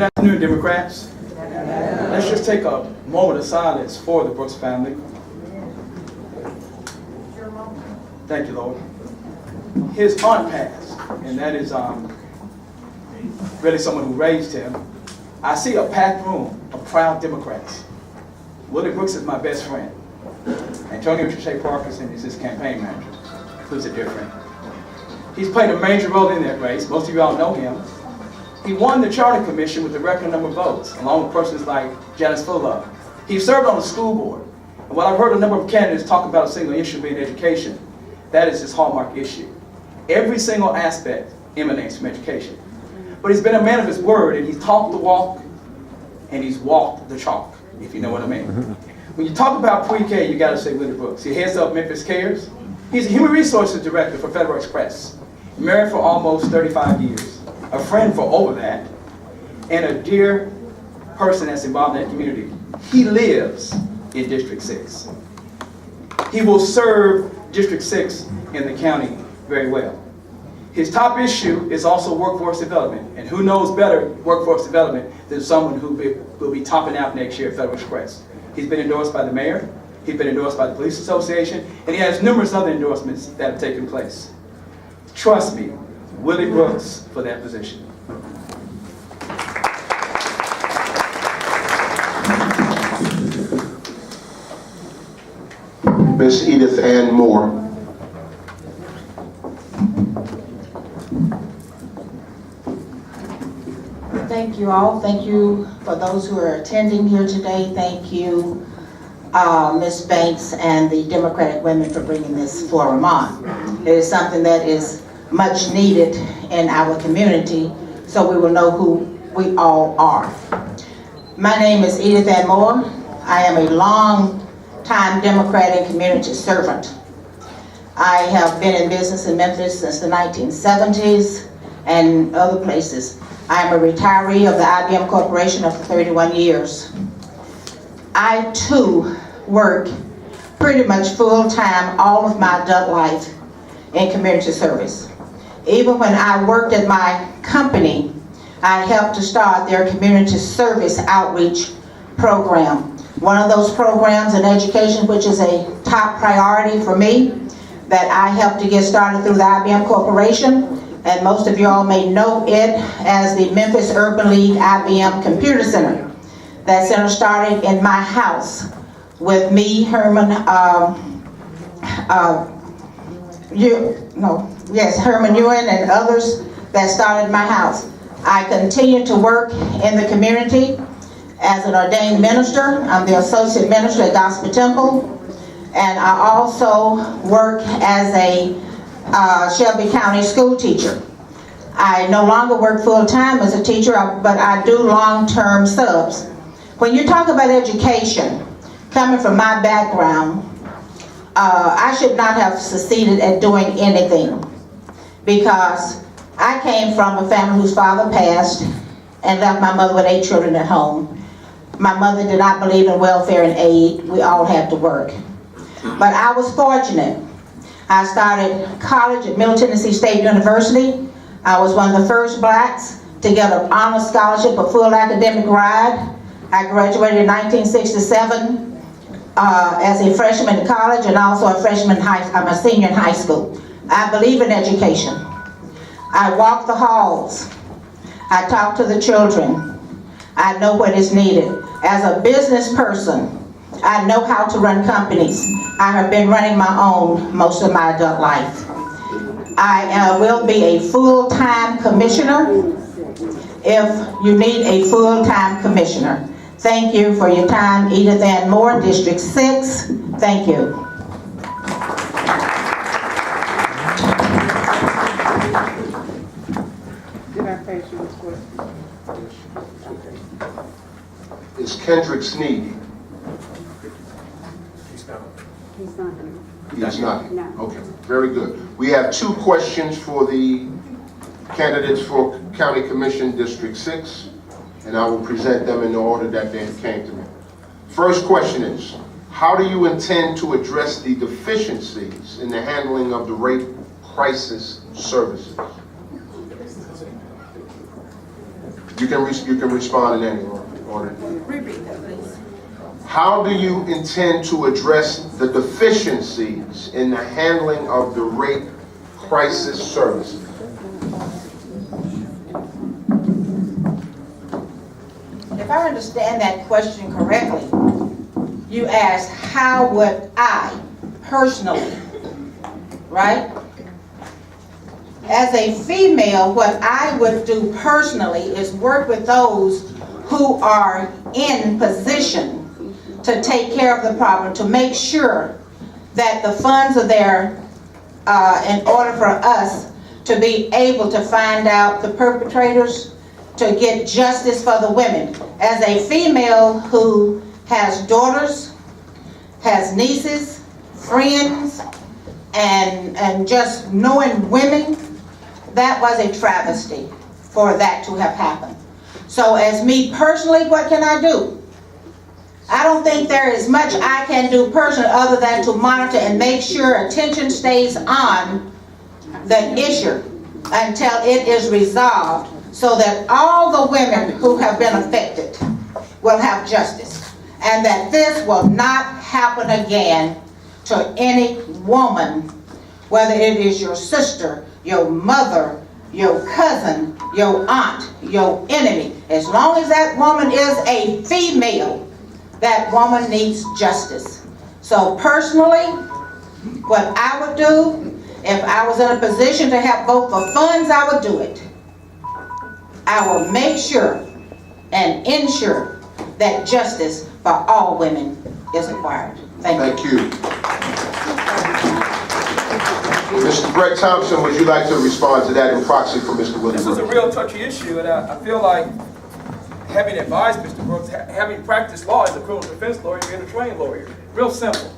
Good afternoon, Democrats. Let's just take a moment of silence for the Brooks family. Thank you, Lord. His aunt passed, and that is really someone who raised him. I see a packed room of proud Democrats. Willie Brooks is my best friend. Antonio Trichet Parkinson is his campaign manager, who's a dear friend. He's played a major role in that race. Most of you all know him. He won the Charter Commission with a record number of votes, along with persons like Janice Fuller. He served on the school board. And while I've heard a number of candidates talk about a single issue being education, that is his hallmark issue. Every single aspect emanates from education. But he's been a man of his word, and he's talked the walk, and he's walked the chalk, if you know what I mean. When you talk about pre-K, you gotta say Willie Brooks. He heads up Memphis Cares. He's a human resources director for Federal Express. Married for almost 35 years. A friend for over that, and a dear person that's involved in that community. He lives in District 6. He will serve District 6 in the county very well. His top issue is also workforce development, and who knows better workforce development than someone who will be topping out next year at Federal Express. He's been endorsed by the mayor, he's been endorsed by the police association, and he has numerous other endorsements that have taken place. Trust me, Willie Brooks for that position. Miss Edith Moore. Thank you all. Thank you for those who are attending here today. Thank you, Ms. Banks and the Democratic women for bringing this forum on. It is something that is much needed in our community, so we will know who we all are. My name is Edith Moore. I am a long-time Democratic community servant. I have been in business in Memphis since the 1970s and other places. I am a retiree of the IBM Corporation after 31 years. I too work pretty much full-time all of my adult life in community service. Even when I worked at my company, I helped to start their community service outreach program. One of those programs in education, which is a top priority for me, that I helped to get started through the IBM Corporation, and most of you all may know it as the Memphis Urban League IBM Computer Center. That center started in my house with me, Herman, Herman Ewan and others that started my house. I continue to work in the community as an ordained minister. I'm the associate minister at Gospel Temple, and I also work as a Shelby County school teacher. I no longer work full-time as a teacher, but I do long-term subs. When you talk about education, coming from my background, I should not have succeeded at doing anything, because I came from a family whose father passed and left my mother with 8 children at home. My mother did not believe in welfare and aid. We all had to work. But I was fortunate. I started college at Middle Tennessee State University. I was one of the first blacks to get an honor scholarship, a full academic ride. I graduated in 1967 as a freshman in college and also a senior in high school. I believe in education. I walk the halls. I talk to the children. I know what is needed. As a business person, I know how to run companies. I have been running my own most of my adult life. I will be a full-time commissioner if you need a full-time commissioner. Thank you for your time. Edith Moore, District 6. Thank you. Did I pass you this question? Is Kendrick Sneed? He's not here. He's not. No. Okay, very good. We have 2 questions for the candidates for County Commission District 6, and I will present them in the order that they came to me. First question is, how do you intend to address the deficiencies in the handling of the rape crisis services? You can respond in any order. Repeat that, please. How do you intend to address the deficiencies in the handling of the rape crisis services? If I understand that question correctly, you asked how would I personally, right? As a female, what I would do personally is work with those who are in position to take care of the problem, to make sure that the funds are there in order for us to be able to find out the perpetrators, to get justice for the women. As a female who has daughters, has nieces, friends, and just knowing women, that was a travesty for that to have happened. So as me personally, what can I do? I don't think there is much I can do personally other than to monitor and make sure attention stays on the issue until it is resolved, so that all the women who have been affected will have justice, and that this will not happen again to any woman, whether it is your sister, your mother, your cousin, your aunt, your enemy. As long as that woman is a female, that woman needs justice. So personally, what I would do, if I was in a position to have vote for funds, I would do it. I will make sure and ensure that justice for all women is acquired. Thank you. Thank you. Mr. Bret Thompson, would you like to respond to that in proxy for Mr. Willie Brooks? This is a real touchy issue, and I feel like, having advised Mr. Brooks, having practiced law as a criminal defense lawyer and a trained lawyer, real simple.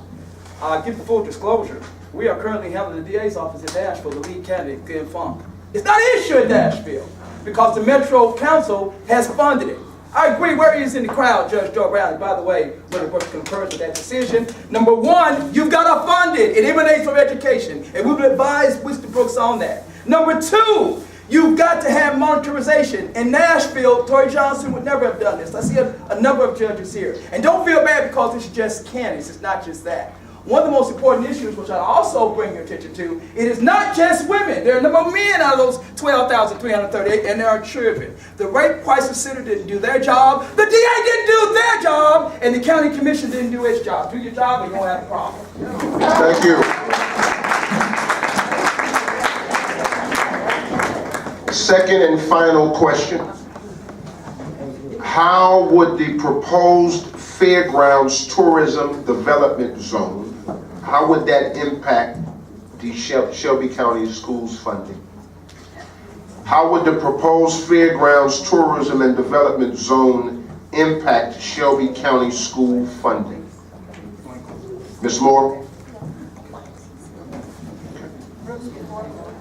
Give the full disclosure. We are currently handling the DA's office in Nashville, the lead candidate, Glenn Funk. It's not an issue in Nashville because the Metro Council has funded it. I agree where he is in the crowd, Judge Joe Brown. By the way, Willie Brooks concurs with that decision. Number one, you've got to fund it. It emanates from education, and we will advise Mr. Brooks on that. Number two, you've got to have monitorization. In Nashville, Tory Johnson would never have done this. I see a number of judges here. And don't feel bad because it's just candidates. It's not just that. One of the most important issues, which I also bring your attention to, it is not just women. There are a number of men out of those 12,338, and there are children. The Rape Crisis Center didn't do their job. The DA didn't do their job, and the County Commission didn't do its job. Do your job, or you won't have a problem. Thank you. Second and final question. How would the proposed Fairgrounds Tourism Development Zone, how would that impact the Shelby County Schools funding? How would the proposed Fairgrounds Tourism and Development Zone impact Shelby County school funding? Ms. Moore?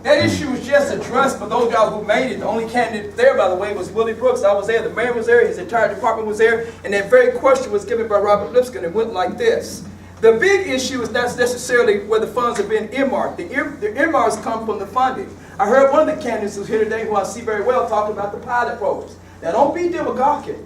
That issue was just addressed for those y'all who made it. The only candidate there, by the way, was Willie Brooks. I was there, the mayor was there, his entire department was there, and that very question was given by Robert Lipscomb, and it went like this. The big issue is not necessarily where the funds have been earmarked. The earmarks come from the funding. I heard one of the candidates who's here today, who I see very well, talk about the pilot programs. Now don't be demagogic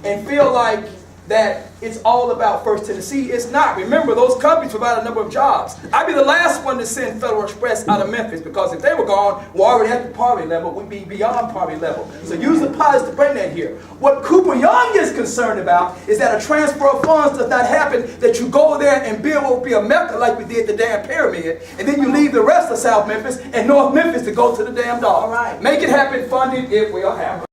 and feel like that it's all about First Tennessee. It's not. Remember, those companies provide a number of jobs. I'd be the last one to send Federal Express out of Memphis, because if they were gone, we're already at the poverty level. We'd be beyond poverty level. So use the pilots to bring that here. What Cooper Young is concerned about is that a transfer of funds does not happen, that you go there and build what will be a Mecca like we did the damn pyramid, and then you leave the rest of South Memphis and North Memphis to go to the damn dog. All right. Make it happen, fund it, it will happen.